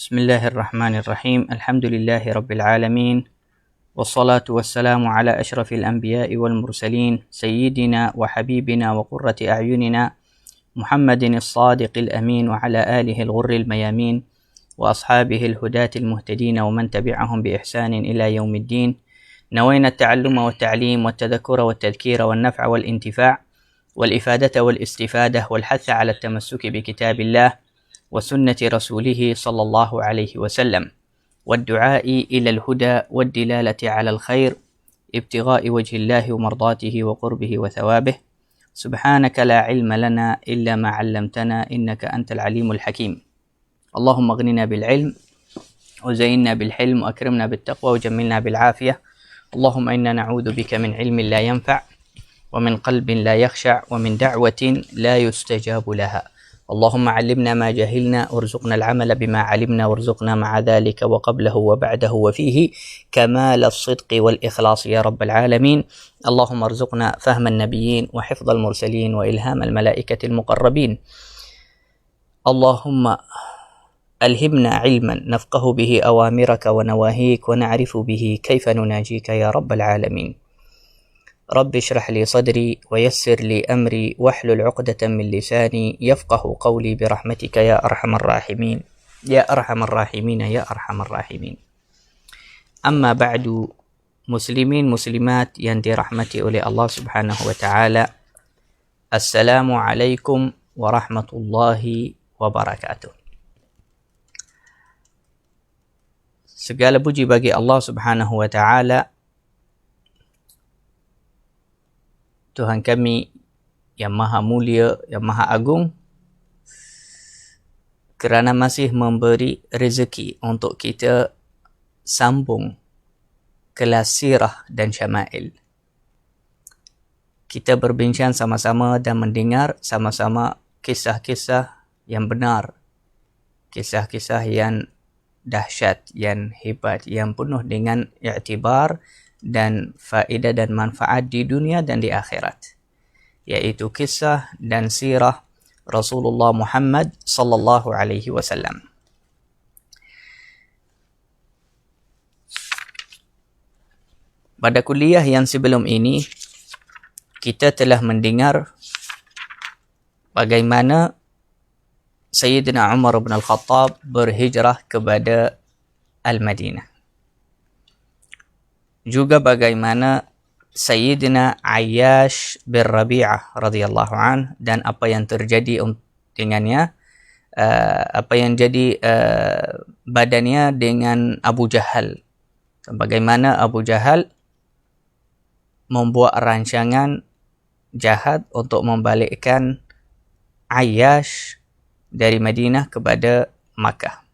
بسم الله الرحمن الرحيم. الحمد لله رب العالمين، والصلاة والسلام على أشرف الأنبياء والمرسلين، سيدنا وحبيبنا وقرة أعيننا محمد الصادق الأمين، وعلى آله الغر الميامين، وأصحابه الهداة المهتدين، ومن تبعهم بإحسان إلى يوم الدين. نوينا التعلم والتعليم والتذكر والتذكير والنفع والانتفاع والإفادة والاستفادة والحث على التمسك بكتاب الله وسنة رسوله صلى الله عليه وسلم، والدعاء إلى الهدى والدلالة على الخير، ابتغاء وجه الله ومرضاته وقربه وثوابه. سبحانك لا علم لنا إلا ما علمتنا إنك أنت العليم الحكيم. اللهم اغننا بالعلم وزينا بالحلم وأكرمنا بالتقوى وجملنا بالعافية. اللهم إنا نعوذ بك من علم لا ينفع، ومن قلب لا يخشع، ومن دعوة لا يستجاب لها. اللهم علمنا ما جهلنا وارزقنا العمل بما علمنا، وارزقنا مع ذلك وقبله وبعده وفيه كمال الصدق والإخلاص يا رب العالمين. اللهم ارزقنا فهم النبيين وحفظ المرسلين وإلهام الملائكة المقربين. اللهم ألهمنا علما نفقه به أوامرك ونواهيك، ونعرف به كيف نناجيك يا رب العالمين. رب اشرح لي صدري ويسر لي أمري واحلل عقدة من لساني يفقه قولي برحمتك يا أرحم الراحمين يا أرحم الراحمين يا أرحم الراحمين. أما بعد، مسلمين مسلمات yang dirahmati oleh Allah Subhanahu wa taala, Assalamu alaikum warahmatullahi wabarakatuh. Segala puji bagi Allah Subhanahu wa taala, Tuhan kami yang maha mulia, yang maha agung, kerana masih memberi rezeki untuk kita sambung kelas sirah dan syama'il. Kita berbincang sama-sama dan mendengar sama-sama kisah-kisah yang benar, kisah-kisah yang dahsyat, yang hebat, yang penuh dengan i'tibar dan faedah dan manfaat di dunia dan di akhirat, yaitu kisah dan sirah Rasulullah Muhammad sallallahu alaihi wasallam. Pada kuliah yang sebelum ini, kita telah mendengar bagaimana Sayyidina Umar bin Al-Khattab berhijrah kepada Al-Madinah. Juga bagaimana Sayyidina Ayyash bin Rabi'ah radhiyallahu an dan apa yang terjadi dengannya, apa yang jadi badannya dengan Abu Jahal. Bagaimana Abu Jahal membuat rancangan jahat untuk membalikkan Ayyash dari Madinah kepada Makkah.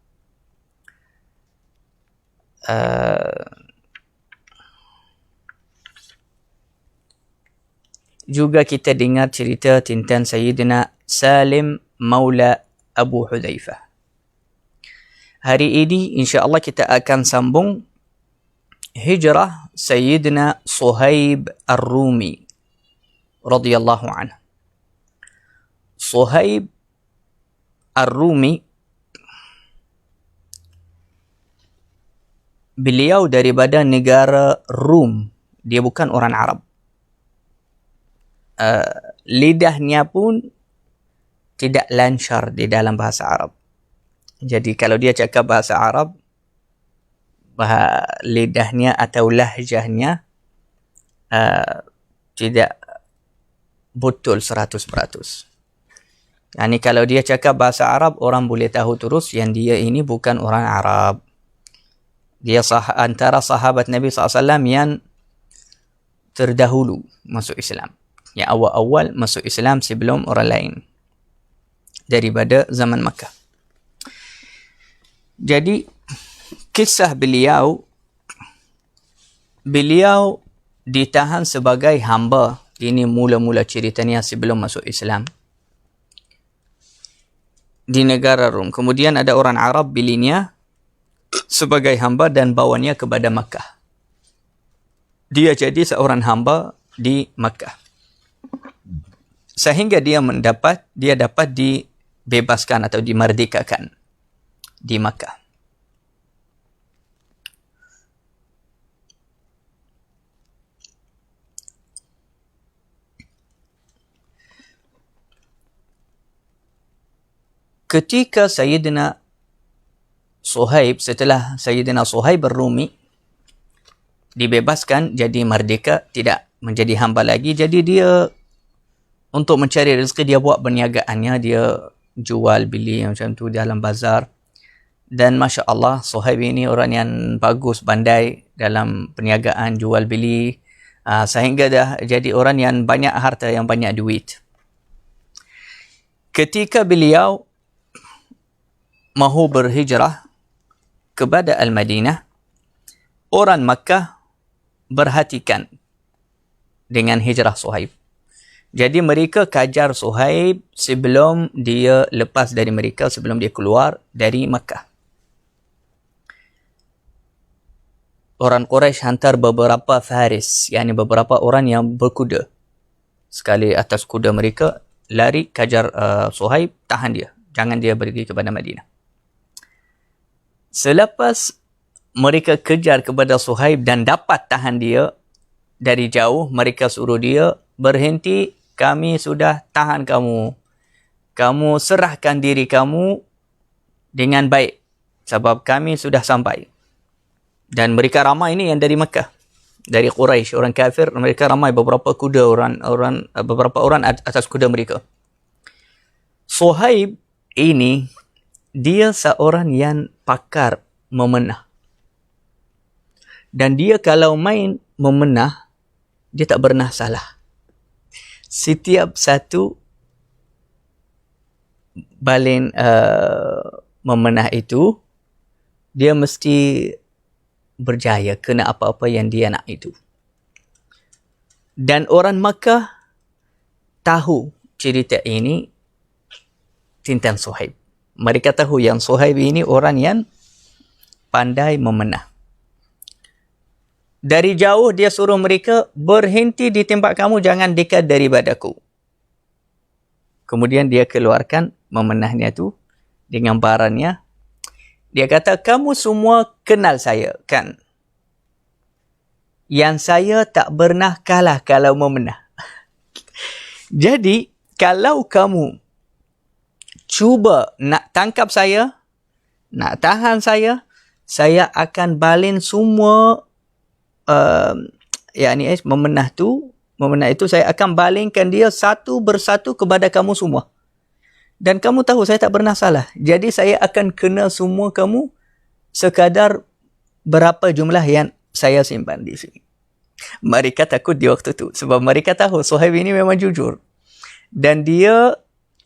Juga kita dengar cerita tentang Sayyidina Salim Maula Abu Hudzaifah. Hari ini insya-Allah kita akan sambung hijrah Sayyidina Suhaib Ar-Rumi radhiyallahu anhu. Suhaib Ar-Rumi, beliau daripada negara Rum. Dia bukan orang Arab. Lidahnya pun tidak lancar di dalam bahasa Arab. Jadi kalau dia cakap bahasa Arab, lidahnya atau lahjahnya tidak betul 100%. Yani kalau dia cakap bahasa Arab, orang boleh tahu terus yang dia ini bukan orang Arab. Dia antara sahabat Nabi SAW yang terdahulu masuk Islam, yang awal-awal masuk Islam sebelum orang lain daripada zaman Makkah. Jadi kisah beliau ditahan sebagai hamba. Ini mula-mula ceritanya sebelum masuk Islam di negara Rom. Kemudian ada orang Arab belinya sebagai hamba dan bawanya kepada Makkah. Dia jadi seorang hamba di Makkah, sehingga dia dapat dibebaskan atau dimerdekakan di Makkah. ketika Sayyidina Suhaib, setelah Sayyidina Suhaib Ar-Rumi dibebaskan jadi merdeka, tidak menjadi hamba lagi, jadi dia untuk mencari rezeki dia buat perniagaannya, dia jual beli macam tu dalam bazar. Dan Masya Allah, Suhaib ini orang yang bagus, pandai dalam perniagaan, jual beli, sehingga dah jadi orang yang banyak harta, yang banyak duit. Ketika beliau mahu berhijrah kepada Al-Madinah, orang Makkah berhatikan dengan hijrah Suhaib. Jadi mereka kajar Suhaib sebelum dia lepas dari mereka, sebelum dia keluar dari Makkah. Orang Quraisy hantar beberapa faris, yakni beberapa orang yang berkuda. Sekali atas kuda mereka, lari kajar Suhaib, tahan dia. Jangan dia pergi kepada Madinah. Selepas mereka kejar kepada Suhaib dan dapat tahan dia dari jauh, mereka suruh dia berhenti, kami sudah tahan kamu. Kamu serahkan diri kamu dengan baik, sebab kami sudah sampai. Dan mereka ramai ini yang dari Mekah, dari Quraisy, orang kafir, mereka ramai, beberapa kuda, beberapa orang atas kuda mereka. Suhaib ini, dia seorang yang pakar memenah. Dan dia kalau main memenah, dia tak pernah salah. Setiap satu balin memenah itu, dia mesti berjaya, kena apa-apa yang dia nak itu. Dan orang Makkah tahu cerita ini tentang Suhaib. Mereka tahu yang Suhaib ini orang yang pandai memenah. Dari jauh dia suruh mereka berhenti di tempat kamu, jangan dekat daripadaku. Kemudian dia keluarkan memenahnya tu dengan barangnya. Dia kata, kamu semua kenal saya, kan? Yang saya tak pernah kalah kalau memenah. Jadi, kalau kamu cuba nak tangkap saya, nak tahan saya akan balin semua memenah itu saya akan balingkan dia satu persatu kepada kamu semua. Dan kamu tahu saya tak pernah salah. Jadi saya akan kena semua kamu sekadar berapa jumlah yang saya simpan di sini. Mereka takut di waktu itu. Sebab mereka tahu Suhaib ini memang jujur. Dan dia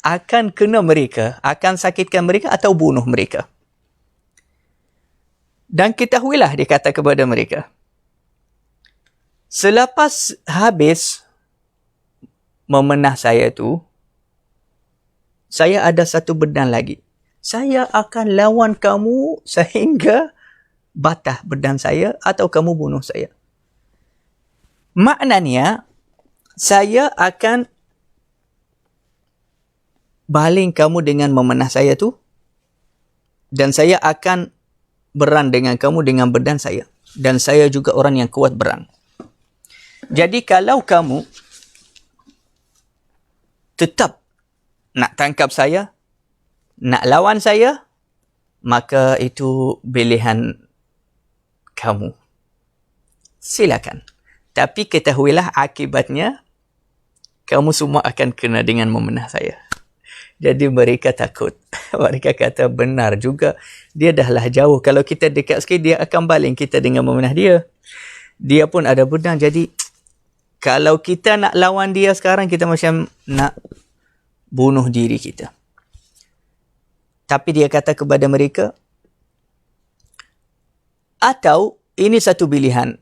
akan kena mereka, akan sakitkan mereka atau bunuh mereka. Dan ketahuilah, dia kata kepada mereka, selepas habis memenah saya tu, saya ada satu pedang lagi. Saya akan lawan kamu sehingga batah pedang saya atau kamu bunuh saya. Maknanya, saya akan baling kamu dengan memenah saya tu, dan saya akan berang dengan kamu dengan pedang saya. Dan saya juga orang yang kuat berang. Jadi kalau kamu tetap nak tangkap saya, nak lawan saya, maka itu pilihan kamu. Silakan. Tapi ketahuilah akibatnya, kamu semua akan kena dengan memenah saya. Jadi mereka takut. Mereka kata benar juga. Dia dahlah jauh. Kalau kita dekat sikit, dia akan baling kita dengan memenah dia. Dia pun ada pedang. Jadi kalau kita nak lawan dia sekarang, kita macam nak bunuh diri kita. Tapi dia kata kepada mereka, atau ini satu pilihan.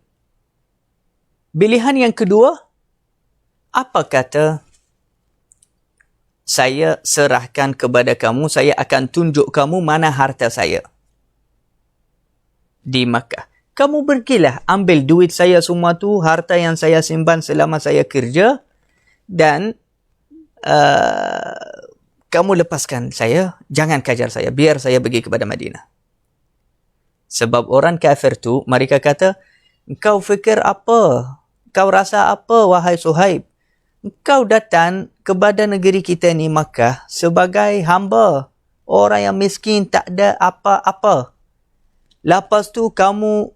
Pilihan yang kedua, apa kata saya serahkan kepada kamu, saya akan tunjuk kamu mana harta saya di Makkah. Kamu pergilah ambil duit saya semua tu, harta yang saya simpan selama saya kerja, dan kamu lepaskan saya, jangan kajar saya, biar saya pergi kepada Madinah. Sebab orang kafir tu, mereka kata, kau fikir apa? Kau rasa apa, wahai Suhaib? Kau datang kepada negeri kita ni Makkah sebagai hamba. Orang yang miskin tak ada apa-apa. Lepas tu kamu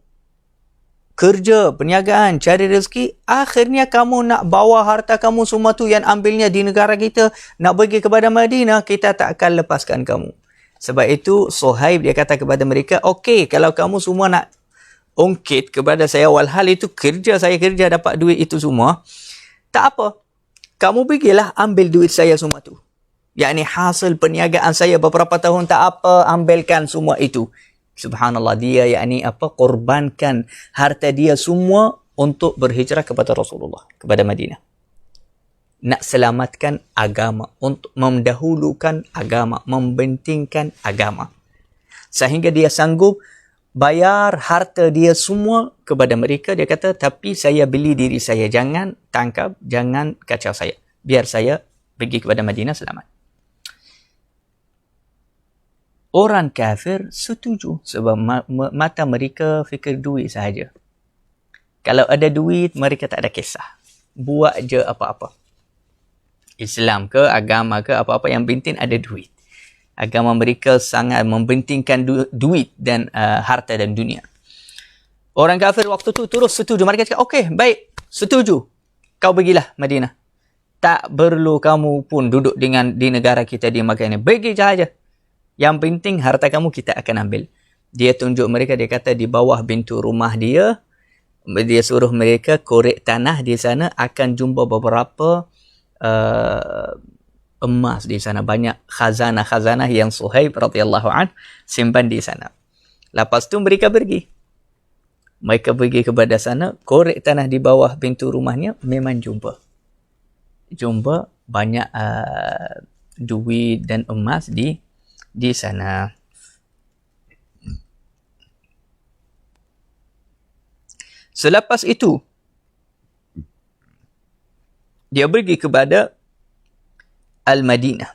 kerja, perniagaan, cari rezeki, akhirnya kamu nak bawa harta kamu semua tu yang ambilnya di negara kita, nak pergi kepada Madinah, kita tak akan lepaskan kamu. Sebab itu Suhaib dia kata kepada mereka, okey, kalau kamu semua nak ungkit kepada saya, walhal itu kerja saya kerja dapat duit itu semua, tak apa. Kamu pergilah ambil duit saya semua tu. Yakni hasil perniagaan saya beberapa tahun, tak apa, ambilkan semua itu. Subhanallah, dia yakni korbankan harta dia semua untuk berhijrah kepada Rasulullah, kepada Madinah. Nak selamatkan agama, untuk mendahulukan agama, membentingkan agama. Sehingga dia sanggup bayar harta dia semua kepada mereka. Dia kata, tapi saya beli diri saya, jangan tangkap, jangan kacau saya. Biar saya pergi kepada Madinah selamat. Orang kafir setuju sebab mata mereka fikir duit sahaja. Kalau ada duit, mereka tak ada kisah. Buat je apa-apa. Islam ke, agama ke, apa-apa yang penting ada duit. Agama mereka sangat mempentingkan duit dan harta dan dunia. Orang kafir waktu tu terus setuju. Mereka cakap, okey, baik, setuju. Kau pergilah Madinah. Tak perlu kamu pun duduk di negara kita di Makkah ini. Pergi sahaja. Yang penting harta kamu kita akan ambil. Dia tunjuk mereka, dia kata di bawah pintu rumah dia suruh mereka korek tanah di sana, akan jumpa beberapa emas di sana. Banyak khazanah-khazanah yang Suhaib radhiyallahu anhu simpan di sana. Lepas tu mereka pergi. Mereka pergi kepada sana, korek tanah di bawah pintu rumahnya, memang jumpa banyak duit dan emas di sana. Selepas itu, dia pergi kepada Al-Madinah.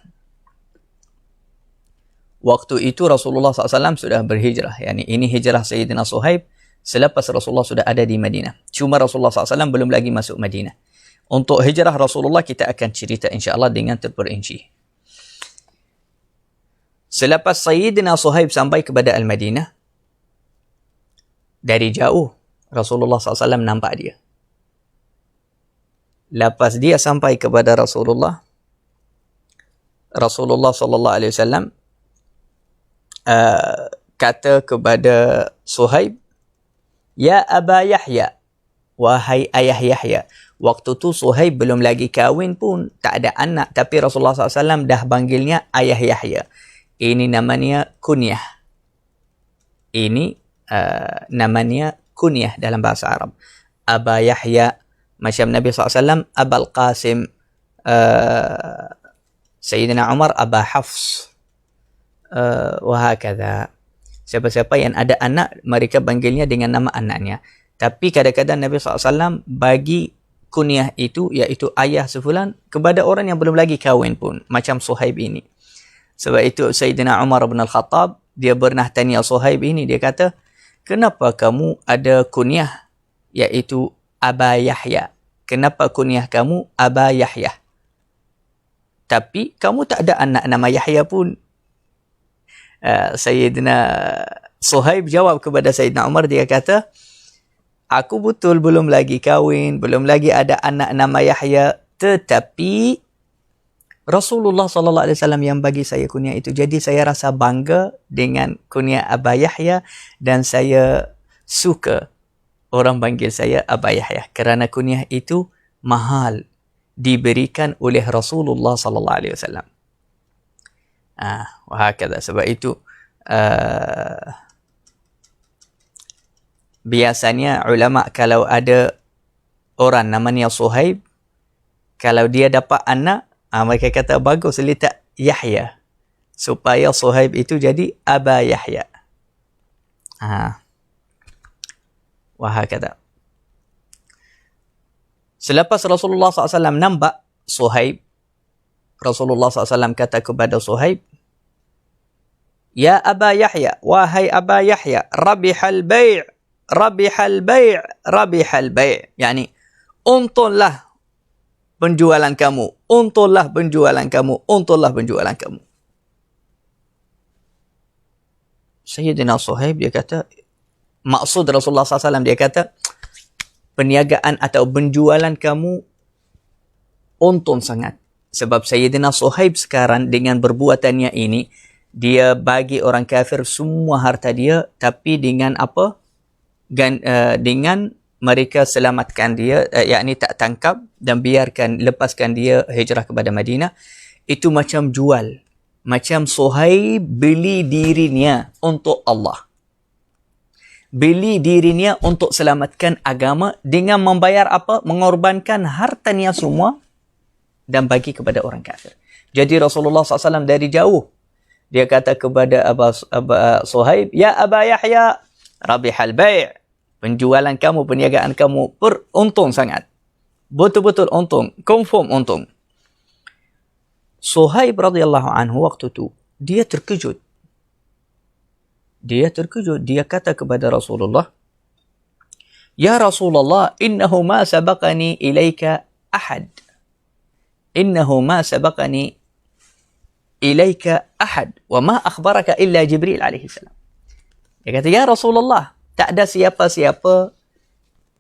Waktu itu Rasulullah SAW sudah berhijrah. Yani ini hijrah Sayyidina Suhaib selepas Rasulullah sudah ada di Madinah. Cuma Rasulullah SAW belum lagi masuk Madinah. Untuk hijrah Rasulullah kita akan cerita insyaAllah dengan terperinci. Selepas Sayyidina Suhaib sampai kepada Al-Madinah, dari jauh Rasulullah SAW nampak dia. Lepas dia sampai kepada Rasulullah SAW kata kepada Suhaib, Ya Aba Yahya, wahai ayah Yahya. Waktu tu Suhaib belum lagi kahwin pun, tak ada anak, tapi Rasulullah SAW dah panggilnya ayah Yahya. Ini namanya kunyah. Ini namanya kunyah dalam bahasa Arab. Aba Yahya, macam Nabi SAW, Abul Qasim, Sayyidina Umar, Aba Hafs, wahakadha. Siapa-siapa yang ada anak, mereka panggilnya dengan nama anaknya. Tapi kadang-kadang Nabi SAW bagi kunyah itu, iaitu ayah sefulan, kepada orang yang belum lagi kahwin pun, macam Suhaib ini. Sebab itu Sayyidina Umar bin Al-Khattab, dia pernah tanya Suhaib ini, dia kata, kenapa kamu ada kunyah, iaitu Aba Yahya? Kenapa kunyah kamu Aba Yahya? Tapi kamu tak ada anak nama Yahya pun. Sayyidina Suhaib jawab kepada Sayyidina Umar, dia kata, aku betul belum lagi kahwin, belum lagi ada anak nama Yahya, tetapi Rasulullah SAW yang bagi saya kunyah itu. Jadi saya rasa bangga dengan kunyah Aba Yahya dan saya suka orang panggil saya Aba Yahya kerana kunyah itu mahal, diberikan oleh Rasulullah SAW. Wahakadha. Sebab itu biasanya ulama kalau ada orang namanya Suhaib, kalau dia dapat anak, mereka kata bagus letak Yahya supaya Suhaib itu jadi Aba Yahya. Wahakadha. Selepas Rasulullah SAW nampak Suhaib, Rasulullah SAW kata kepada Suhaib, Ya Aba Yahya, wahai Aba Yahya, rabihal bai', rabihal bai', rabihal bai'. Yani, untunglah penjualan kamu, untunglah penjualan kamu, untunglah penjualan kamu. Sayyidina Suhaib dia kata, maksud Rasulullah SAW dia kata, perniagaan atau penjualan kamu untung sangat. Sebab Sayyidina Suhaib sekarang dengan perbuatannya ini, dia bagi orang kafir semua harta dia, tapi dengan apa? Dengan mereka selamatkan dia, yakni tak tangkap dan lepaskan dia hijrah kepada Madinah. Itu macam jual. Macam Suhaib beli dirinya untuk Allah. Beli dirinya untuk selamatkan agama dengan membayar apa? Mengorbankan hartanya semua dan bagi kepada orang kafir. Jadi Rasulullah SAW dari jauh, dia kata kepada Aba Suhaib, Ya Aba Yahya, rabihal bai'. Penjualan kamu, perniagaan kamu untung sangat. Betul-betul untung. Confirm untung. Suhaib radhiyallahu anhu waktu tu, dia terkejut. Dia kata kepada Rasulullah, Ya Rasulullah, innahu ma sabaqani ilaika ahad. Innahu ma sabaqani ilaika ahad. Wa ma akhbaraka illa Jibril alaihi salam. Dia kata, Ya Rasulullah, tak ada siapa-siapa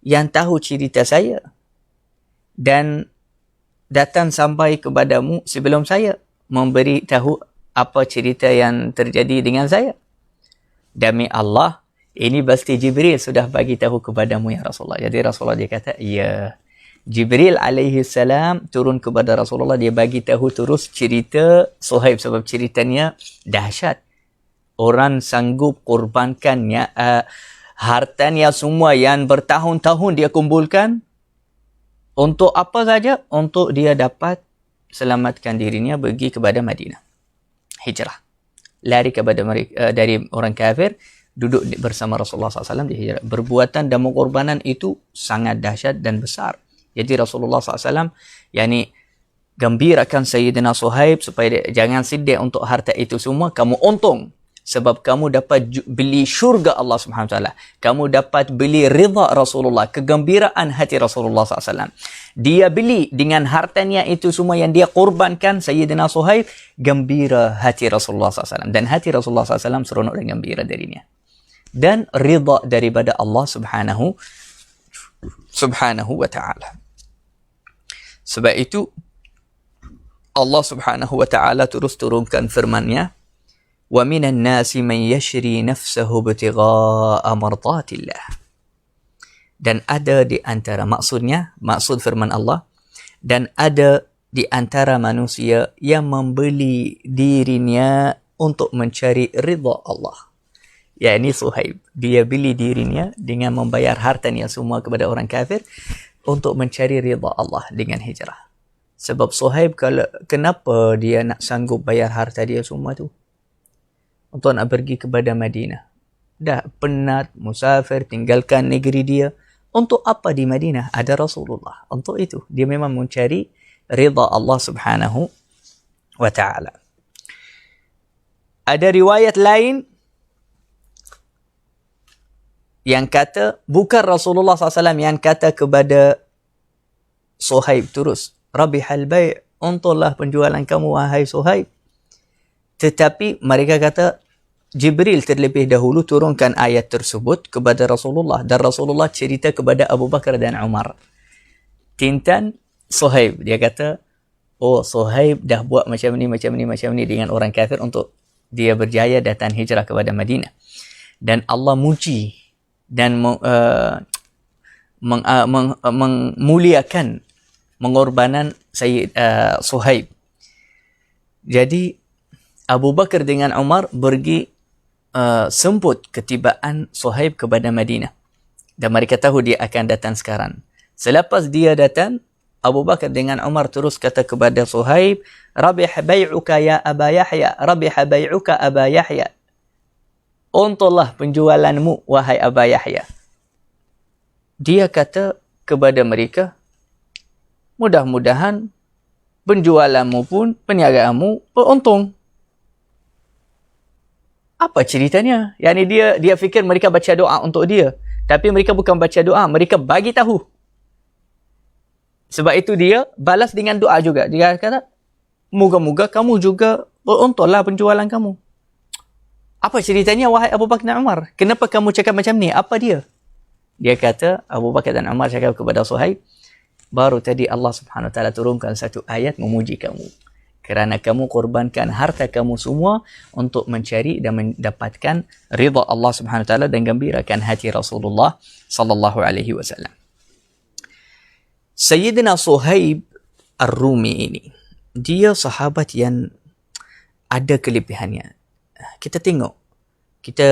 yang tahu cerita saya dan datang sampai kepadamu sebelum saya memberi tahu apa cerita yang terjadi dengan saya. Demi Allah, ini pasti Jibril sudah bagi tahu kepadamu ya Rasulullah. Jadi Rasulullah dia kata, ya. Jibril alaihi salam turun kepada Rasulullah, dia bagi tahu terus cerita Suhaib sebab ceritanya dahsyat. Orang sanggup korbankannya hartanya semua yang bertahun-tahun dia kumpulkan untuk apa saja? Untuk dia dapat selamatkan dirinya pergi kepada Madinah. Hijrah. Lari kepada mereka, dari orang kafir, duduk bersama Rasulullah SAW di hijrah. Perbuatan dan pengorbanan itu sangat dahsyat dan besar. Jadi Rasulullah SAW gembirakan Sayyidina Suhaib supaya jangan sedih untuk harta itu semua. Kamu untung. Sebab kamu dapat beli syurga Allah Subhanahu Wa Taala. Kamu dapat beli ridha Rasulullah, kegembiraan hati Rasulullah SAW. Dia beli dengan hartanya itu semua yang dia korbankan, Sayyidina Suhaib, gembira hati Rasulullah SAW. Dan hati Rasulullah SAW seronok dan gembira darinya. Dan ridha daripada Allah Subhanahu Wa Taala. Sebab itu Allah Subhanahu Wa Taala terus turunkan firman-Nya, wa minan nasi man yashri nafsahu ibtigha'a mardatillah. Dan ada di antara maksud firman Allah, dan ada di antara manusia yang membeli dirinya untuk mencari ridha Allah. Yakni Suhaib, dia beli dirinya dengan membayar hartanya semua kepada orang kafir untuk mencari ridha Allah dengan hijrah. Sebab Suhaib, kenapa dia nak sanggup bayar harta dia semua tu? Untuk nak pergi kepada Madinah. Dah penat, musafir, tinggalkan negeri dia. Untuk apa di Madinah? Ada Rasulullah. Untuk itu, dia memang mencari ridha Allah Subhanahu Wa Ta'ala. Ada riwayat lain yang kata, bukan Rasulullah SAW yang kata kepada Suhaib terus, Rabihal bai', untunglah penjualan kamu wahai Suhaib. Tetapi mereka kata, Jibril terlebih dahulu turunkan ayat tersebut kepada Rasulullah. Dan Rasulullah cerita kepada Abu Bakar dan Umar. Tintan Suhaib. Dia kata, oh Suhaib dah buat macam ni dengan orang kafir untuk dia berjaya datang hijrah kepada Madinah. Dan Allah muji dan memuliakan pengorbanan Suhaib. Jadi Abu Bakar dengan Umar pergi semput ketibaan Suhaib kepada Madinah. Dan mereka tahu dia akan datang sekarang. Selepas dia datang, Abu Bakar dengan Umar terus kata kepada Suhaib, Rabih bai'uka ya Aba Yahya, Rabih bai'uka Aba Yahya. Untunglah penjualanmu wahai Aba Yahya. Dia kata kepada mereka, mudah-mudahan penjualanmu pun, perniagaanmu beruntung. Apa ceritanya? Yani dia fikir mereka baca doa untuk dia. Tapi mereka bukan baca doa, mereka bagi tahu. Sebab itu dia balas dengan doa juga. Dia kata, moga-moga kamu juga beruntunglah penjualan kamu. Apa ceritanya wahai Abu Bakar dan Umar? Kenapa kamu cakap macam ni? Apa dia? Dia kata, Abu Bakar dan Umar cakap kepada Suhaib, baru tadi Allah Subhanahu Wa Taala turunkan satu ayat memuji kamu. Kerana kamu korbankan harta kamu semua untuk mencari dan mendapatkan ridha Allah Subhanahu Wa Taala dan gembirakan hati Rasulullah sallallahu alaihi wasallam. Sayyidina Suhaib Ar-Rumi ini, dia sahabat yang ada kelebihannya. Kita tengok, kita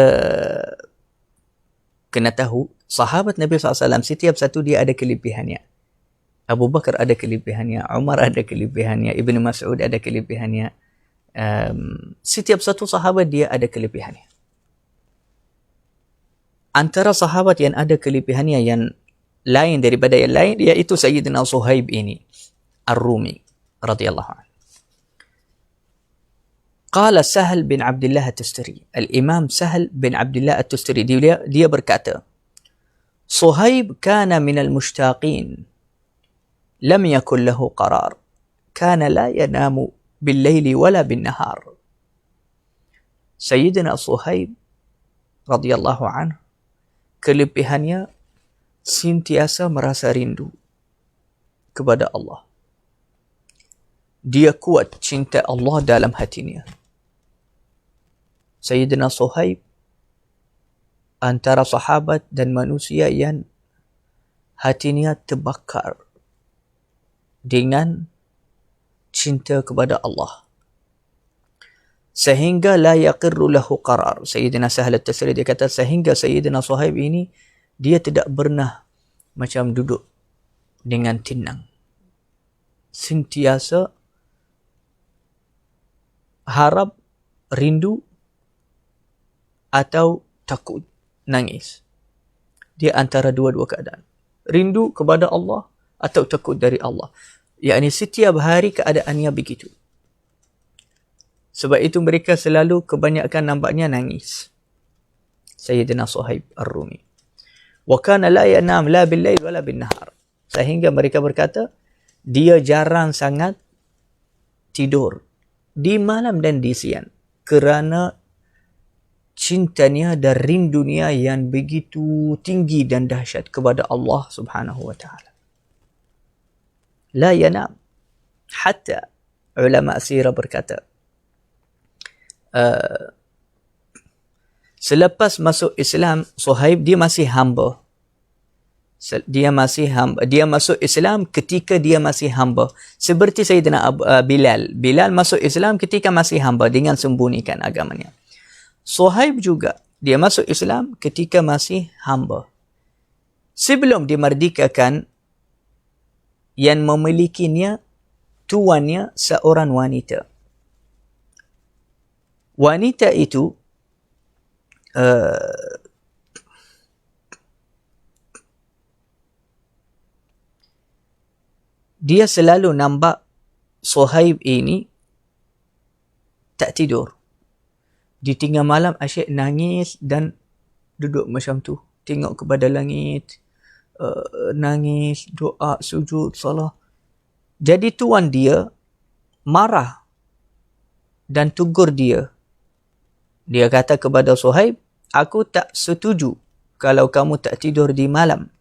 kena tahu, sahabat Nabi SAW setiap satu dia ada kelebihannya. Abu Bakar ada kelebihannya, Umar ada kelebihannya, Ibn Mas'ud ada kelebihannya. Setiap satu sahabat dia ada kelebihannya. Antara sahabat yang ada kelebihannya yang lain daripada yang lain, iaitu Sayyidina Suhaib ini, Ar-Rumi radhiyallahu anhu. Qala Sahal bin Abdullah At-Tustari. Al-Imam Sahal bin Abdullah At-Tustari, dia berkata, Suhaib kana minal mushtaqin. Lam yakun lahu qarar. Kana la yanamu bil-layli wala bin-nahar. Sayyidina Suhaib radhiyallahu anhu, kelebihannya sentiasa merasa rindu kepada Allah. Dia kuat cinta Allah dalam hatinya. Sayyidina Suhaib antara sahabat dan manusia yang hatinya terbakar dengan cinta kepada Allah. Sehingga la yaqirru lahu qarar. Sayyidina Sahal At-Tasri dia kata, sehingga Sayyidina Suhaib ini, dia tidak pernah macam duduk dengan tenang. Sentiasa harap, rindu atau takut, nangis. Dia antara dua-dua keadaan. Rindu kepada Allah atau takut dari Allah. Yakni setiap hari keadaannya begitu. Sebab itu mereka selalu kebanyakan nampaknya nangis. Sayyidina Suhaib Ar-Rumi. Wa kana la yanam la bil-lail wala bin-nahar. Sehingga mereka berkata, dia jarang sangat tidur di malam dan di siang kerana cintanya dan rindunya yang begitu tinggi dan dahsyat kepada Allah Subhanahu wa taala. La yanam. Hatta ulama sirah berkata, selepas masuk Islam, Suhaib dia masih hamba. Dia masuk Islam ketika dia masih hamba. Seperti Sayyidina Bilal. Bilal masuk Islam ketika masih hamba dengan sembunyikan agamanya. Suhaib juga, dia masuk Islam ketika masih hamba. Sebelum dimerdekakan, yang memilikinya, tuannya seorang wanita. Wanita itu dia selalu nampak Suhaib ini tak tidur. Di tengah malam asyik nangis dan duduk macam tu. Tengok kepada langit, nangis, doa, sujud, salah. Jadi tuan dia marah dan tegur dia. Dia kata kepada Suhaib, aku tak setuju kalau kamu tak tidur di malam.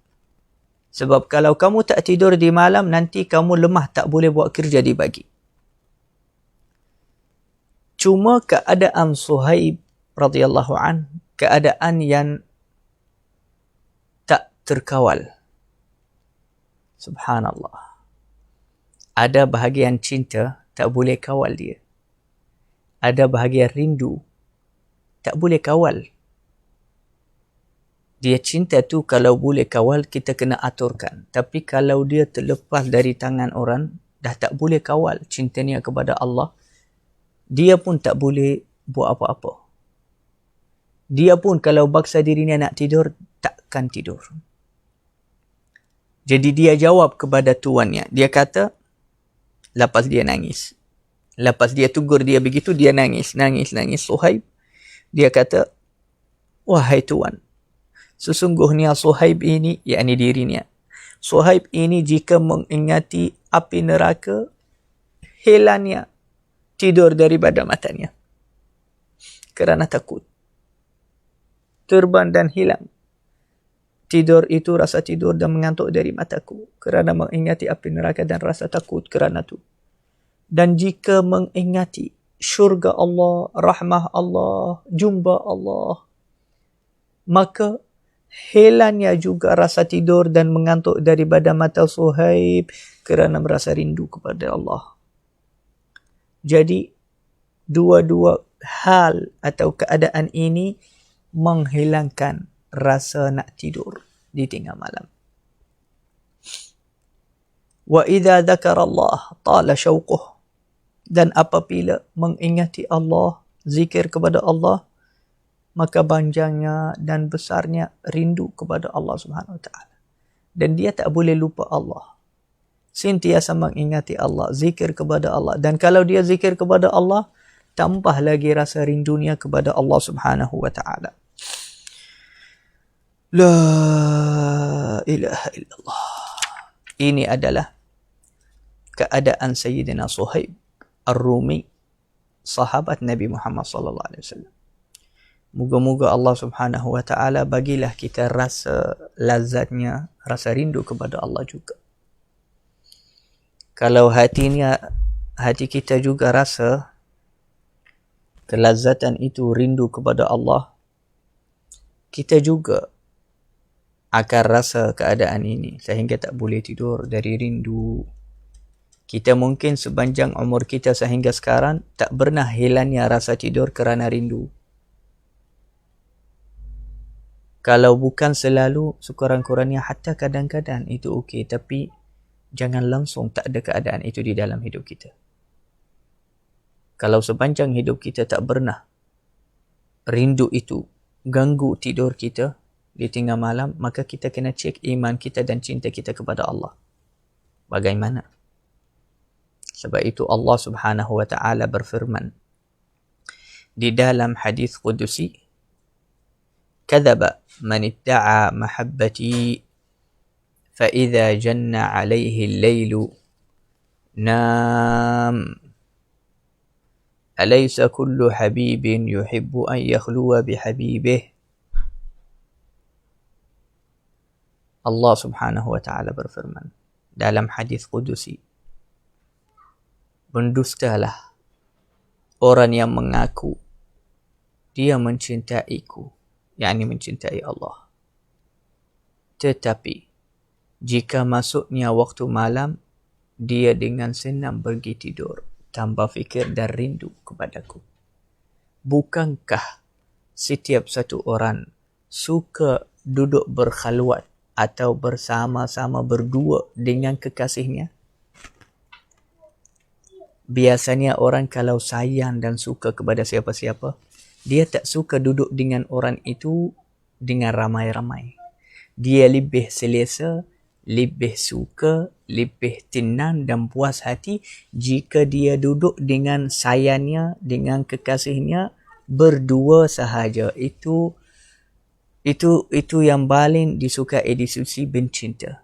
Sebab kalau kamu tak tidur di malam, nanti kamu lemah, tak boleh buat kerja di pagi. Cuma keadaan Suhaib radhiyallahu an, keadaan yang tak terkawal. Subhanallah. Ada bahagian cinta tak boleh kawal dia. Ada bahagian rindu tak boleh kawal. Dia cinta tu kalau boleh kawal, kita kena aturkan. Tapi kalau dia terlepas dari tangan orang, dah tak boleh kawal cintanya kepada Allah, dia pun tak boleh buat apa-apa. Dia pun kalau baksa dirinya nak tidur, takkan tidur. Jadi dia jawab kepada tuannya. Dia kata, lepas dia nangis. Lepas dia tegur dia begitu, dia nangis. Suhaib. Dia kata, wahai tuan, sesungguhnya Suhaib ini, yakni dirinya, Suhaib ini jika mengingati api neraka, hilangnya tidur daripada matanya. Kerana takut. terbang dan hilang. Tidur itu rasa tidur dan mengantuk dari mataku kerana mengingati api neraka dan rasa takut kerana itu. Dan jika mengingati syurga Allah, rahmah Allah, jumpa Allah, maka hilangnya juga rasa tidur dan mengantuk daripada mata Suhaib kerana merasa rindu kepada Allah. Jadi, dua-dua hal atau keadaan ini menghilangkan rasa nak tidur di tengah malam. Wa idza dzakara Allah tala syauquh, dan apabila mengingati Allah, zikir kepada Allah, maka panjangnya dan besarnya rindu kepada Allah Subhanahu wa taala. Dan dia tak boleh lupa Allah. Sentiasa mengingati Allah, zikir kepada Allah, dan kalau dia zikir kepada Allah, tambah lagi rasa rindunya kepada Allah Subhanahu wa taala. La ilaha illallah. Ini adalah keadaan Sayyidina Suhaib Ar-Rumi, sahabat Nabi Muhammad sallallahu alaihi wasallam. Moga-moga Allah Subhanahu wa taala bagilah kita rasa lazatnya, rasa rindu kepada Allah juga. Kalau hati kita juga rasa kelazatan itu, rindu kepada Allah, kita juga akan rasa keadaan ini sehingga tak boleh tidur dari rindu. Kita mungkin sepanjang umur kita sehingga sekarang tak pernah hilangnya rasa tidur kerana rindu. Kalau bukan selalu, sekurang-kurangnya hatta kadang-kadang itu okey, tapi jangan langsung tak ada keadaan itu di dalam hidup kita. Kalau sepanjang hidup kita tak pernah rindu itu ganggu tidur kita di tengah malam, maka kita kena cek iman kita dan cinta kita kepada Allah. Bagaimana? Sebab itu Allah Subhanahu wa taala berfirman di dalam hadis qudusi, "Kadzaba man idda'a mahabbati fa idza janna 'alaihi al-lailu nam. Alaysa kullu habibin yuhibbu an yakhluwa bihabibih." Allah Subhanahu wa taala berfirman dalam hadis qudusi, "Berdustalah orang yang mengaku dia mencintaiku," yakni mencintai Allah, "tetapi jika masuknya waktu malam, dia dengan senang pergi tidur tanpa fikir dan rindu kepadaku. Bukankah setiap satu orang suka duduk berkhalwat atau bersama-sama berdua dengan kekasihnya? Biasanya orang kalau sayang dan suka kepada siapa-siapa, dia tak suka duduk dengan orang itu dengan ramai-ramai. Dia lebih selesa, lebih suka, lebih tenang dan puas hati jika dia duduk dengan sayangnya, dengan kekasihnya berdua sahaja. Itu yang paling disukai di sisi bencinta.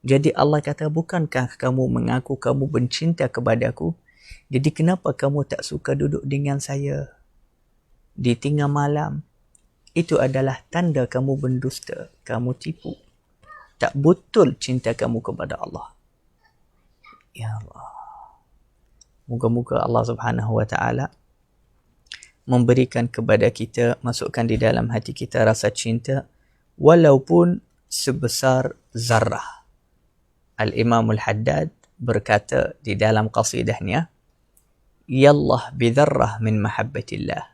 Jadi Allah kata, bukankah kamu mengaku kamu bencinta kepadaku? Jadi kenapa kamu tak suka duduk dengan saya di tengah malam? Itu adalah tanda kamu berdusta, kamu tipu. Tak betul cinta kamu kepada Allah. Ya Allah. Moga-moga Allah Subhanahu wa taala memberikan kepada kita, masukkan di dalam hati kita rasa cinta walaupun sebesar zarrah. Al-Imam Al-Haddad berkata di dalam qasidahnya, "Yallah bidharrah min mahabbatillah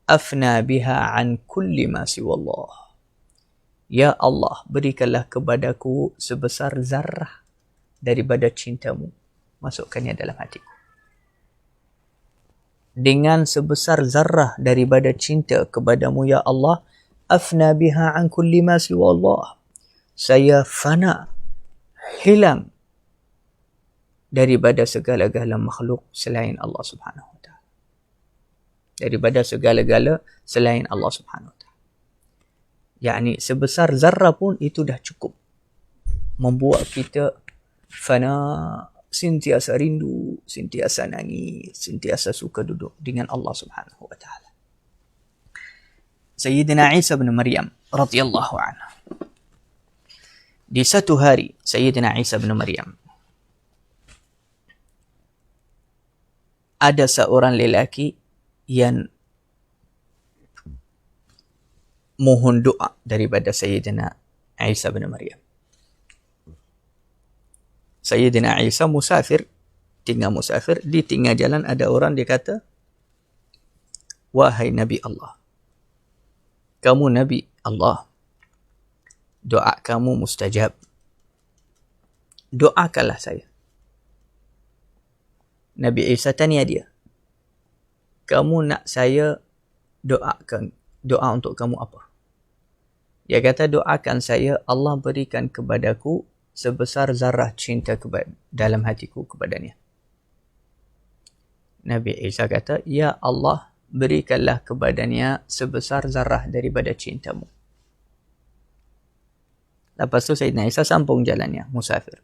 afna biha an kulli ma siwallah." Ya Allah, berikanlah kepadaku sebesar zarrah daripada cintamu, masukkannya dalam hatiku. Dengan sebesar zarrah daripada cinta kepadamu, ya Allah, afna biha an kulli ma siwa Allah, saya fana, hilang daripada segala-gala makhluk selain Allah Subhanahu wa taala. Daripada segala-gala selain Allah Subhanahu wa taala. Yakni sebesar zarrah pun itu dah cukup membuat kita fana, sentiasa rindu, sentiasa nangis, sentiasa suka duduk dengan Allah Subhanahu wa taala. Sayyidina Isa bin Maryam radhiyallahu anhu. Di satu hari Sayyidina Isa bin Maryam ada seorang lelaki yang mohon doa daripada Sayyidina Isa bin Maryam. Sayyidina Isa musafir, tinggal musafir, di tengah jalan ada orang dia kata, "Wahai Nabi Allah, kamu Nabi Allah, doa kamu mustajab. Doakanlah saya." Nabi Isa tanya dia, "Kamu nak saya doakan doa untuk kamu apa?" Dia kata, "Doakan saya Allah berikan kepadaku sebesar zarah cinta dalam hatiku kepadanya." Nabi Isa kata, "Ya Allah, berikanlah kepadanya sebesar zarah daripada cintamu." Lepas tu Sayyidina Isa sambung jalannya, musafir.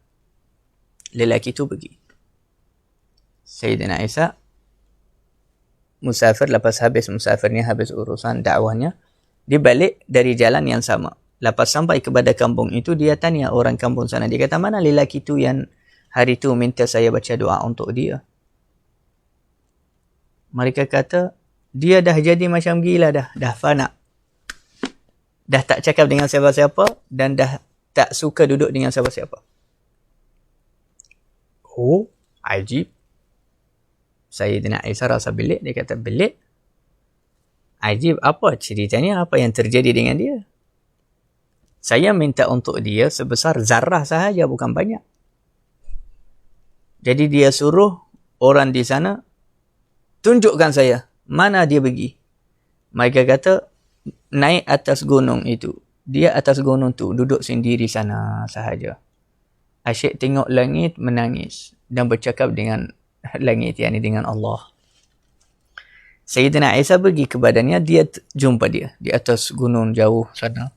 Lelaki itu pergi. Sayyidina Isa musafir, lepas habis musafirnya, habis urusan dakwahnya, dia balik dari jalan yang sama. Lepas sampai kepada kampung itu, dia tanya orang kampung sana. Dia kata, "Mana lelaki itu yang hari itu minta saya baca doa untuk dia?" Mereka kata, "Dia dah jadi macam gila dah fana. Dah tak cakap dengan siapa-siapa dan dah tak suka duduk dengan siapa-siapa." Oh, ajib. Sayyidina Isa rasa belik. Dia kata, "Belik? Ajib, apa ceritanya? Apa yang terjadi dengan dia? Saya minta untuk dia sebesar zarah sahaja, bukan banyak." Jadi dia suruh orang di sana, "Tunjukkan saya mana dia pergi." Mereka kata, "Naik atas gunung itu." Dia atas gunung tu duduk sendiri sana sahaja. Asyik tengok langit, menangis dan bercakap dengan langit, yakni dengan Allah. Sayyidina Isa pergi kepadanya, dia jumpa dia di atas gunung jauh sana.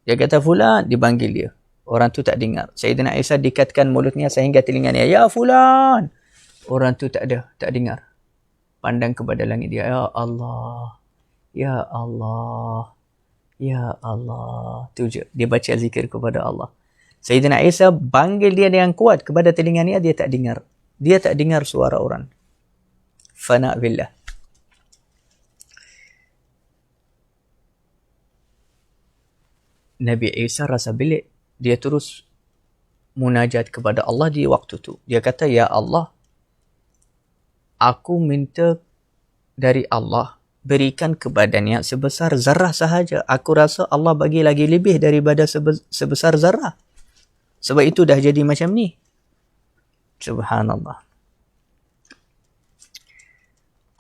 Dia kata, "Fulan," dipanggil dia. Orang tu tak dengar. Sayyidina Isa dekatkan mulutnya sehingga telinganya, "Ya Fulan." Orang tu tak dengar. Pandang kepada langit dia, "Ya Allah, Ya Allah, Ya Allah." Tu je, dia baca zikir kepada Allah. Sayyidina Isa panggil dia dengan kuat kepada telinganya, dia tak dengar. Dia tak dengar suara orang. Fana billah. Nabi Isa rasa belik. Dia terus munajat kepada Allah di waktu tu. Dia kata, "Ya Allah, aku minta dari Allah, berikan kepadanya sebesar zarah sahaja. Aku rasa Allah bagi lagi lebih daripada sebesar zarah. Sebab itu dah jadi macam ni." Subhanallah.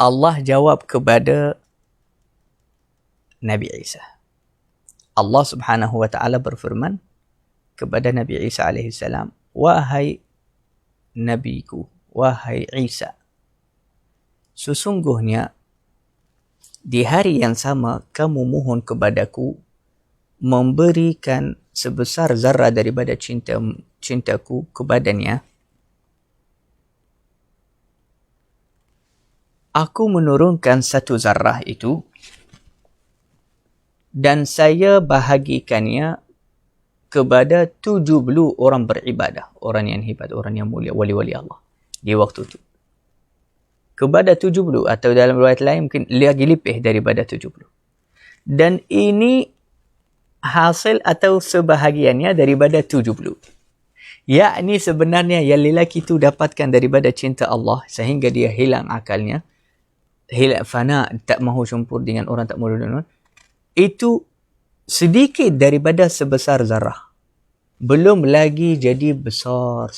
Allah jawab kepada Nabi Isa. Allah subhanahu wa ta'ala berfirman kepada Nabi Isa alaihissalam, "Wahai Nabiku, wahai Isa, sesungguhnya di hari yang sama kamu mohon kepadaku memberikan sebesar zarah daripada cintaku kepadanya. Aku menurunkan satu zarah itu dan saya bahagikannya kepada 70 orang beribadah, orang yang hebat, orang yang mulia, wali-wali Allah di waktu itu. Kepada 70, atau dalam riwayat lain mungkin lagi lebih daripada 70. Dan ini hasil atau sebahagiannya daripada 70. Yakni sebenarnya yang lelaki itu dapatkan daripada cinta Allah sehingga dia hilang akalnya, hilang fana, tak mahu campur dengan orang, tak mahu duduk, itu sedikit daripada sebesar zarah. Belum lagi jadi besar.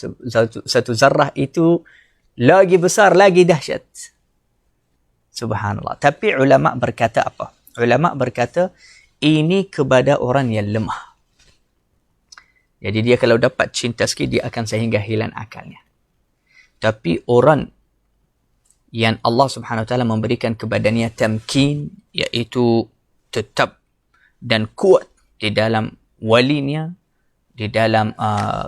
Satu zarah itu lagi besar, lagi dahsyat. Subhanallah. Tapi ulama berkata apa? Ulama berkata ini kepada orang yang lemah. Jadi dia kalau dapat cinta sikit, dia akan sehingga hilang akalnya. Tapi orang yang Allah subhanahu wa ta'ala memberikan kepadanya tamkin, iaitu tetap dan kuat di dalam walinya, di dalam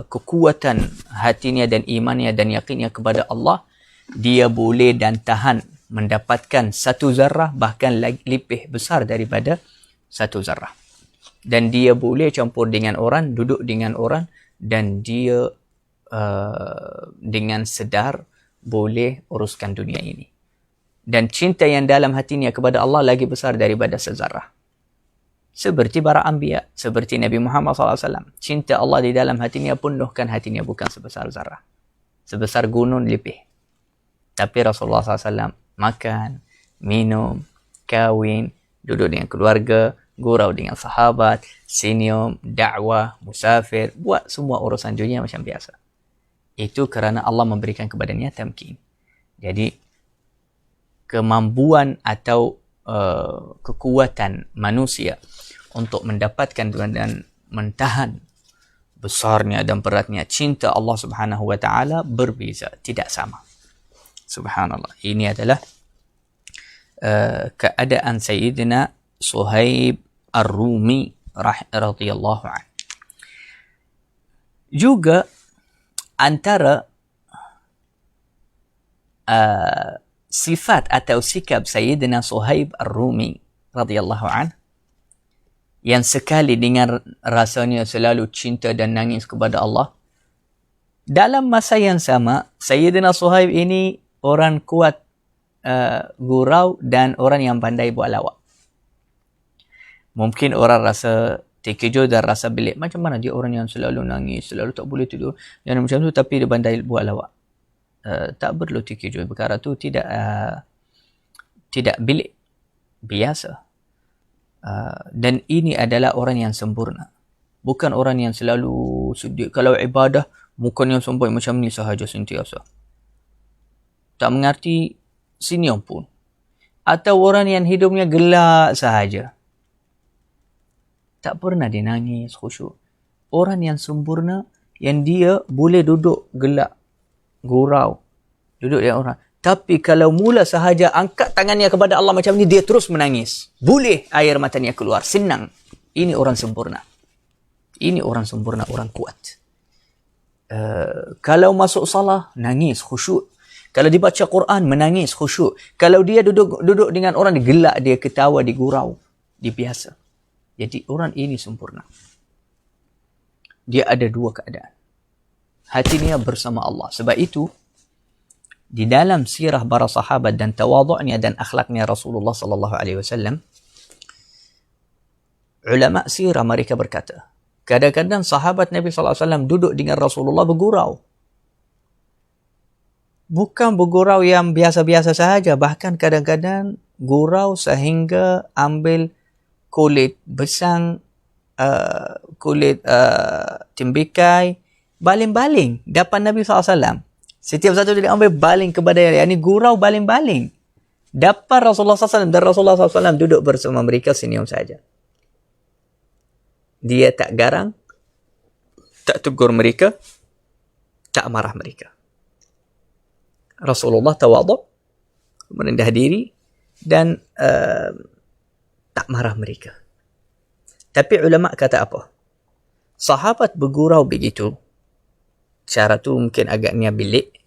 kekuatan hatinya dan imannya dan yakinnya kepada Allah, dia boleh dan tahan mendapatkan satu zarah, bahkan lebih besar daripada satu zarah. Dan dia boleh campur dengan orang, duduk dengan orang, dan dia dengan sedar boleh uruskan dunia ini. Dan cinta yang dalam hatinya kepada Allah lagi besar daripada sezarah. Seperti para anbiya, seperti Nabi Muhammad SAW. Cinta Allah di dalam hatinya penuhkan hatinya, bukan sebesar zarah. Sebesar gunung lebih. Tapi Rasulullah SAW makan, minum, kahwin, duduk dengan keluarga, gurau dengan sahabat, senyum, dakwah, musafir, buat semua urusan dunia macam biasa. Itu kerana Allah memberikan kepadanya tamkin. Jadi, kemampuan atau kekuatan manusia untuk mendapatkan dan mentahan besarnya dan beratnya cinta Allah Subhanahu wa taala berbeza, tidak sama. Subhanallah. Ini adalah keadaan Sayyidina Suhaib Ar-Rumi radhiyallahu anhu. Juga antara sifat atau sikap Sayyidina Suhaib Ar-Rumi radhiyallahu anhu, yang sekali dengar rasanya selalu cinta dan nangis kepada Allah, dalam masa yang sama Sayyidina Suhaib ini orang kuat gurau dan orang yang pandai buat lawak. Mungkin orang rasa terkejut dan rasa belik, macam mana dia orang yang selalu nangis, selalu tak boleh tidur, yang macam tu, tapi dia pandai buat lawak. Tak perlu terkejut, perkara tu tidak belik, biasa. Dan ini adalah orang yang sempurna, bukan orang yang selalu sedih. Kalau ibadah mukanya sampai macam ni sahaja sentiasa, tak mengerti senyum pun. Atau orang yang hidupnya gelak sahaja, tak pernah dia nangis, khusyuk. Orang yang sempurna, yang dia boleh duduk gelak, gurau, duduk dengan orang. Tapi kalau mula sahaja angkat tangannya kepada Allah macam ni, dia terus menangis. Boleh air matanya keluar, senang. Ini orang sempurna. Ini orang sempurna, orang kuat. Kalau masuk salah, nangis, khusyuk. Kalau dibaca Quran, menangis, khusyuk. Kalau dia duduk dengan orang, gelak, dia ketawa, digurau, dia biasa. Jadi orang ini sempurna. Dia ada dua keadaan. Hatinya bersama Allah. Sebab itu, di dalam sirah para sahabat dan tawadhu'nya dan akhlaknya Rasulullah sallallahu alaihi wasallam, ulama sirah mereka berkata, kadang-kadang sahabat Nabi sallallahu alaihi wasallam duduk dengan Rasulullah bergurau. Bukan bergurau yang biasa-biasa sahaja, bahkan kadang-kadang gurau sehingga ambil kulit besang, kulit tembikai, baling-baling depan Nabi sallallahu alaihi wasallam. Setiap satu dia ambil baling kepada yang ini, gurau baling-baling. Dapat Rasulullah SAW, dan Rasulullah SAW duduk bersama mereka, senyum saja. Dia tak garang, tak tegur mereka, tak marah mereka. Rasulullah tawadhu, merendah diri, dan tak marah mereka. Tapi ulama kata apa? Sahabat bergurau begitu, cara tu mungkin agaknya bilik,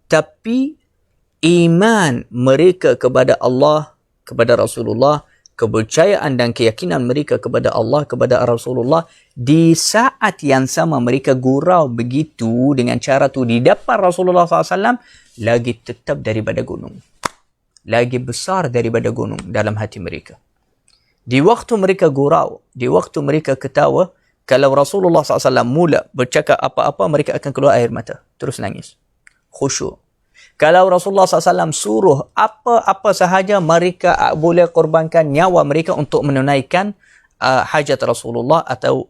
tapi iman mereka kepada Allah, kepada Rasulullah, kepercayaan dan keyakinan mereka kepada Allah, kepada Rasulullah, di saat yang sama mereka gurau begitu dengan cara tu di depan Rasulullah SAW, lagi tetap daripada gunung, lagi besar daripada gunung dalam hati mereka. Di waktu mereka gurau, di waktu mereka ketawa, kalau Rasulullah SAW mula bercakap apa-apa, mereka akan keluar air mata, terus nangis, khusyuk. Kalau Rasulullah SAW suruh apa-apa sahaja, mereka boleh korbankan nyawa mereka untuk menunaikan hajat Rasulullah atau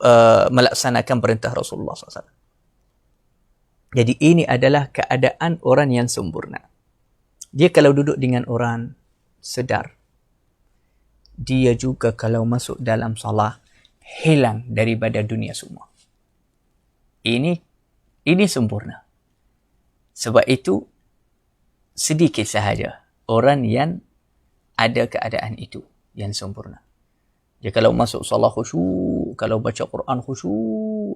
melaksanakan perintah Rasulullah SAW. Jadi ini adalah keadaan orang yang sempurna. Dia kalau duduk dengan orang, sedar. Dia juga kalau masuk dalam salah, hilang daripada dunia semua. Ini sempurna. Sebab itu, sedikit sahaja orang yang ada keadaan itu yang sempurna. Dia kalau masuk salat khusyuk, kalau baca Quran khusyuk,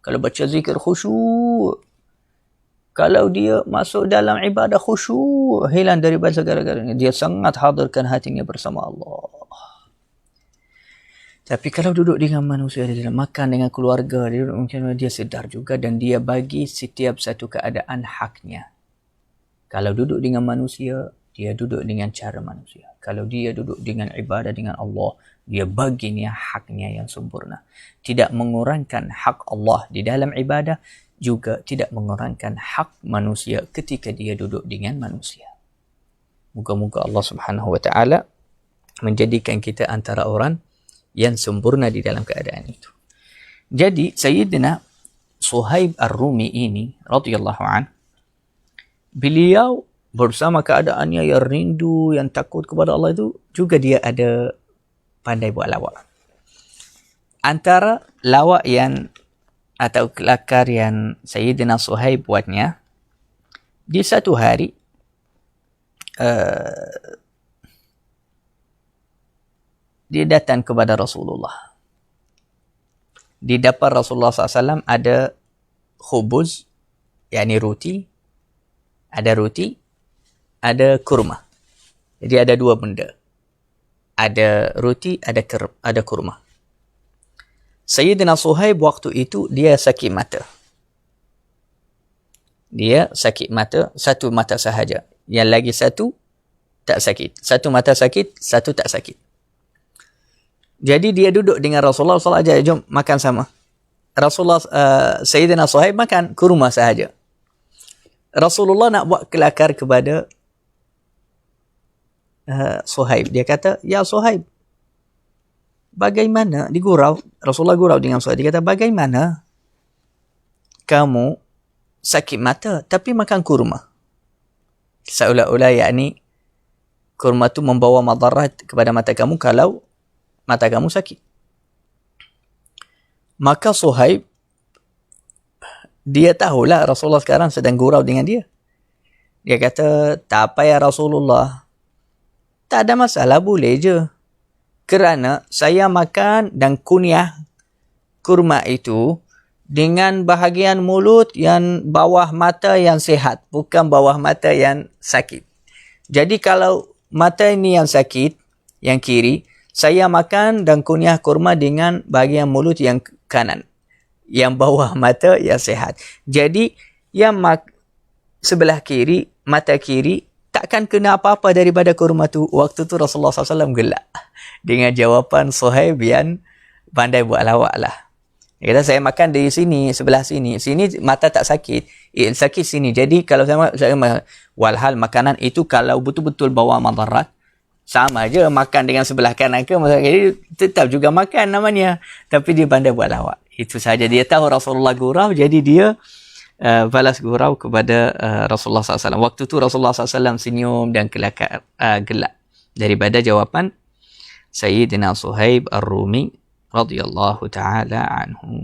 kalau baca zikir khusyuk, Kalau dia masuk dalam ibadah khusyuk, hilang daripada segala-galanya. Dia sangat hadirkan hatinya bersama Allah. Tapi kalau duduk dengan manusia, dia makan dengan keluarga, dia duduk mungkin dia sedar juga dan dia bagi setiap satu keadaan haknya. Kalau duduk dengan manusia, dia duduk dengan cara manusia. Kalau dia duduk dengan ibadah dengan Allah, dia baginya haknya yang sempurna. Tidak mengurangkan hak Allah di dalam ibadah, juga tidak mengurangkan hak manusia ketika dia duduk dengan manusia. Moga-moga Allah Subhanahu wa taala menjadikan kita antara orang yang sempurna di dalam keadaan itu. Jadi Sayyidina Suhaib Ar-Rumi ini radhiyallahu an, beliau bersama keadaannya yang rindu, yang takut kepada Allah itu, juga dia ada pandai buat lawak. Antara lawak yang atau kelakar yang Sayyidina Suhaib buatnya, di satu hari dia datang kepada Rasulullah. Di depan Rasulullah SAW ada khubuz, yakni roti, ada kurma. Jadi ada dua benda. Ada roti, ada kurma. Sayyidina Suhaib waktu itu dia sakit mata. Dia sakit mata, satu mata sahaja. Yang lagi satu tak sakit. Satu mata sakit, satu tak sakit. Jadi dia duduk dengan Rasulullah SAW, jom makan sama. Rasulullah, Sayyidina Suhaib makan kurma sahaja. Rasulullah nak buat kelakar kepada Suhaib. Dia kata, ya Suhaib, bagaimana, digurau, Rasulullah gurau dengan Suhaib. Dia kata, bagaimana kamu sakit mata tapi makan kurma? Seolah-olah yakni kurma tu membawa madarat kepada mata kamu kalau mata kamu sakit. Maka Suhaib, dia tahulah Rasulullah sekarang sedang gurau dengan dia. Dia kata, tak apa ya Rasulullah, tak ada masalah, boleh je. Kerana saya makan dan kunyah kurma itu dengan bahagian mulut yang bawah mata yang sihat, bukan bawah mata yang sakit. Jadi kalau mata ini yang sakit, yang kiri, saya makan dan kunyah kurma dengan bahagian mulut yang kanan, yang bawah mata yang sihat. Jadi yang sebelah kiri, mata kiri, takkan kena apa-apa daripada kurma tu. Waktu tu Rasulullah SAW gelak dengan jawapan Suhaib yang pandai buat lawak lah. Dia kata, saya makan dari sini, sebelah sini. Sini mata tak sakit. Sakit sini. Jadi kalau saya walhal makanan itu kalau betul-betul bawa madarat, sama je makan dengan sebelah kanan ke. Jadi tetap juga makan namanya. Tapi dia pandai buat lawak. Itu saja. Dia tahu Rasulullah gurau. Jadi dia balas gurau kepada Rasulullah SAW. Waktu tu Rasulullah SAW senyum dan gelak daripada jawapan Sayyidina Suhaib Ar-Rumi radhiyallahu ta'ala anhu.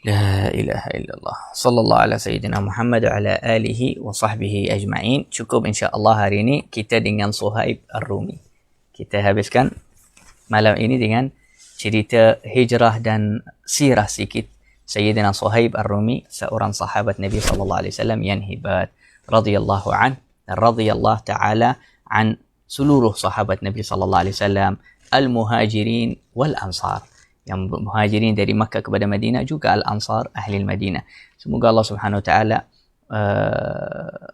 La ilaha illallah. Sallallahu ala Sayyidina Muhammad wa ala alihi wa sahbihi ajma'in. Cukup insyaAllah hari ini kita dengan Suhaib Ar-Rumi. Kita habiskan malam ini dengan cerita hijrah dan sirah sikit Sayyidina Suhaib Ar-Rumi, seorang sahabat Nabi SAW yang hebat. Radhiyallahu an, radhiyallahu ta'ala an seluruh sahabat Nabi SAW, al-muhajirin wal-ansar. Yang muhajirin dari Makkah kepada Madinah, juga al-ansar ahli Madinah. Semoga Allah Subhanahu wa taala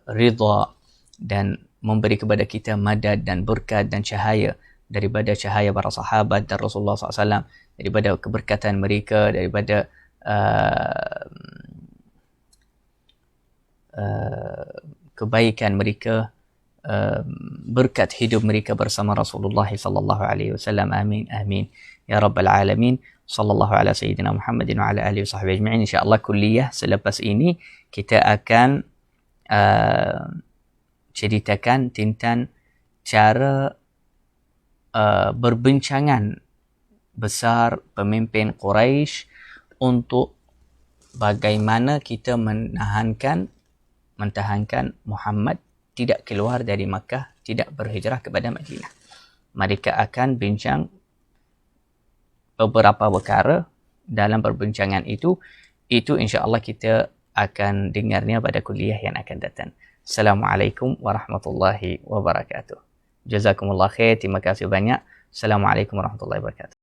ridha dan memberi kepada kita madad dan berkat dan cahaya daripada cahaya para sahabat dan Rasulullah SAW, daripada keberkatan mereka, daripada kebaikan mereka, berkat hidup mereka bersama Rasulullah SAW. Amin amin ya rabbal alamin. Sallallahu ala sayyidina Muhammadin wa ala alihi wa sahbihi ajma'in. InsyaAllah kuliah selepas ini kita akan ceritakan tentang cara berbincangan besar pemimpin Quraisy untuk bagaimana kita mentahankan Muhammad tidak keluar dari Makkah, tidak berhijrah kepada Madinah. Mereka akan bincang beberapa perkara dalam perbincangan itu insya-Allah kita akan dengarnya pada kuliah yang akan datang. Assalamualaikum warahmatullahi wabarakatuh. Jazakumullah khair. Terima kasih banyak. Assalamualaikum warahmatullahi wabarakatuh.